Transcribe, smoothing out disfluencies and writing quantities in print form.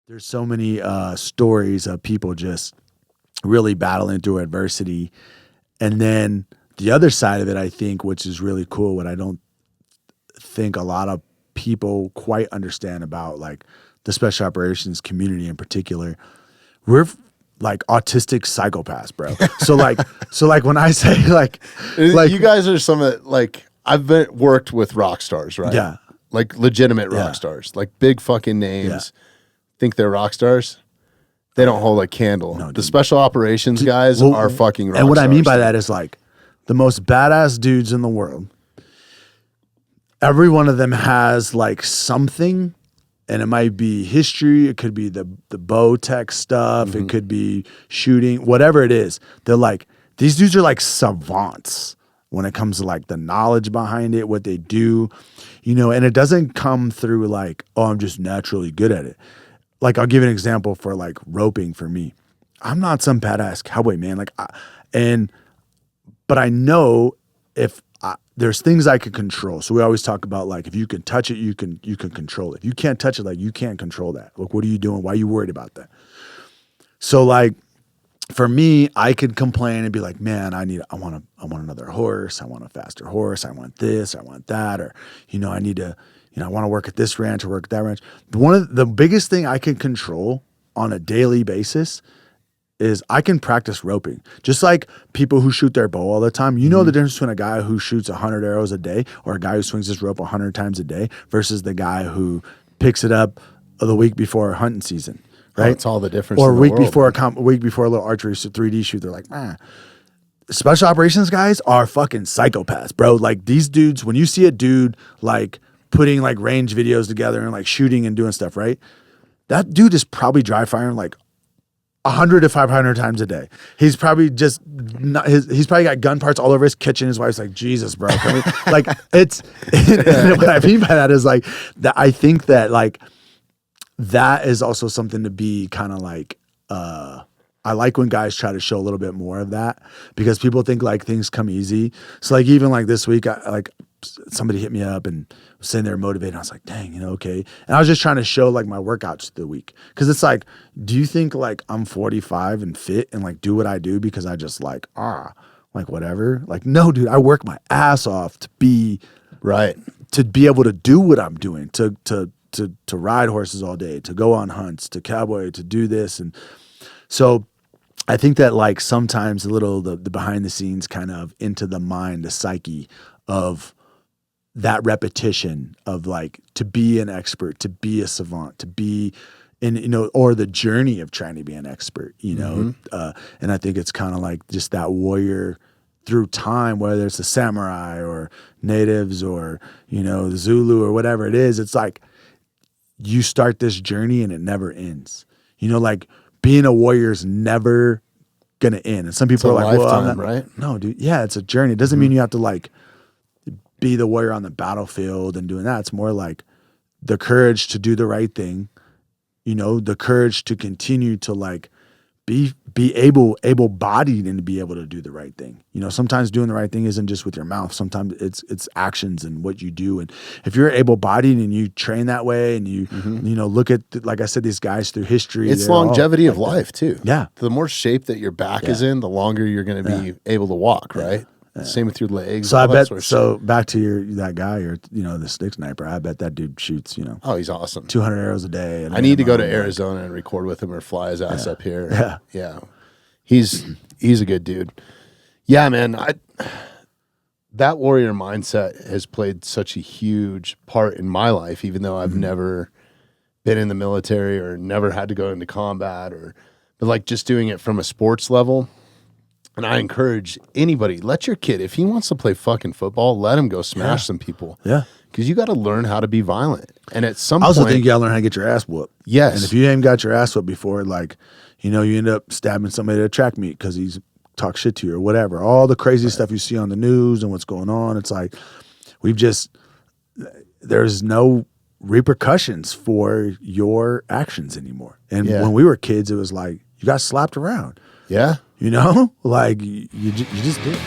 there's so many stories of people just really battling through adversity. And then the other side of it, I think, which is really cool, what I don't think a lot of people quite understand about like the special operations community in particular, we're like autistic psychopaths, bro. So like when I say like you guys are some of like, I've worked with rock stars, right? Yeah. Like legitimate rock stars, like big fucking names. Think they're rock stars. They don't hold a candle. No, the special operations guys are fucking rock stars. And what I mean by that is like the most badass dudes in the world. Every one of them has like something, and it might be history. It could be the bow tech stuff. It could be shooting, whatever it is. They're like, these dudes are like savants when it comes to like the knowledge behind it, what they do, you know, and it doesn't come through like, oh, I'm just naturally good at it. Like, I'll give you an example for like roping for me. I'm not some badass cowboy, man. Like, but I know if there's things I can control. So we always talk about like, if you can touch it, you can control it. If you can't touch it, like you can't control that. Like, what are you doing? Why are you worried about that? So like, for me, I could complain and be like, man, I want another horse. I want a faster horse. I want this. I want that. Or, you know, I need to, you know, I want to work at this ranch or work at that ranch. One of the biggest thing I can control on a daily basis is I can practice roping. Just like people who shoot their bow all the time, you know the difference between a guy who shoots 100 arrows a day or a guy who swings his rope 100 times a day versus the guy who picks it up the week before hunting season, right? It's all the difference. Or in a week the world, before a week before a little archery 3D shoot, they're like, Special operations guys are fucking psychopaths, bro. Like these dudes, when you see a dude like putting like range videos together and like shooting and doing stuff, right? That dude is probably dry firing like 100 to 500 times a day. He's probably just not, he's probably got gun parts all over his kitchen. His wife's like, Jesus, bro. Like it's, what I mean by that is like, that I think that like, that is also something to be kind of like, I like when guys try to show a little bit more of that because people think like things come easy. So like, even like this week, somebody hit me up and was sitting there motivated. I was like, dang, you know, okay. And I was just trying to show like my workouts the week. Cause it's like, do you think like I'm 45 and fit and like do what I do because I just like whatever? Like, no, dude, I work my ass off to be right. To be able to do what I'm doing, to ride horses all day, to go on hunts, to cowboy, to do this. And so I think that like sometimes a little the behind the scenes kind of into the mind, the psyche of that repetition of like to be an expert, to be a savant, to be in, you know, or the journey of trying to be an expert, you know? And I think it's kind of like just that warrior through time, whether it's a samurai or natives or, you know, the Zulu or whatever it is, it's like you start this journey and it never ends. You know, like being a warrior is never going to end. And some people are like, well, I'm not, right? No, dude. Yeah, it's a journey. It doesn't mean you have to like be the warrior on the battlefield and doing that. It's more like the courage to do the right thing, you know, the courage to continue to like be able-bodied and to be able to do the right thing. You know, sometimes doing the right thing isn't just with your mouth. Sometimes it's actions and what you do. And if you're able-bodied and you train that way and you you know, look at, like I said, these guys through history. It's longevity of life too. Yeah. The more shape that your back is in, the longer you're going to be able to walk, right? Same with your legs. So I bet, so back to that guy or, you know, the stick sniper, I bet that dude shoots, you know. Oh, he's awesome. 200 arrows a day. I need to go to Arizona and record with him or fly his ass up here. Yeah. He's a good dude. Yeah, man. That warrior mindset has played such a huge part in my life, even though I've never been in the military or never had to go into combat but like just doing it from a sports level. And I encourage anybody, let your kid, if he wants to play fucking football, let him go smash some people. Yeah. Because you got to learn how to be violent. And at some I also point, think you got to learn how to get your ass whooped. Yes. And if you ain't got your ass whooped before, like, you know, you end up stabbing somebody at a track meet because he's talk shit to you or whatever. All the crazy stuff you see on the news and what's going on. It's like, there's no repercussions for your actions anymore. And when we were kids, it was like, you got slapped around. Yeah. You know, like you just did.